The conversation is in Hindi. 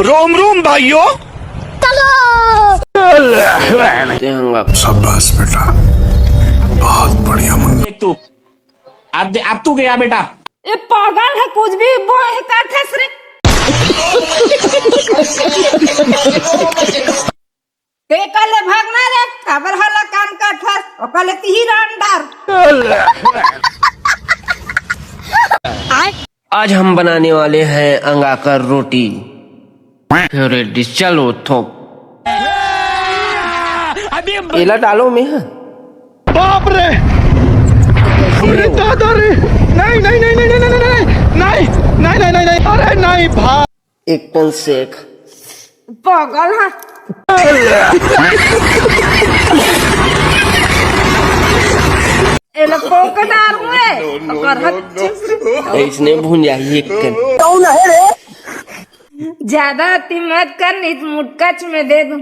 रोम रोम भाइयों। शाबाश बेटा, बहुत बढ़िया मुन्ना। एक तू अब तू गया बेटा। ये पागल है, कुछ भी बोल करते रे। ते कल भागना रे, खबर हला काम का ठस और कल तीही अंडार। आज हम बनाने वाले हैं अंगाकर रोटी। फेवरेट डिश, चलो थोप केला डालो में है। बाप रे, अरे दादा रे, नहीं नहीं नहीं नहीं नहीं नहीं नहीं नहीं नहीं नहीं नहीं, अरे नहीं भाई। एक टन सेक पागल है। एला पोकटार में और हच्चे इसने भूंजा ही एक टन। ज्यादा अति मत कर, नहीं तो मुटकच में दे दूं।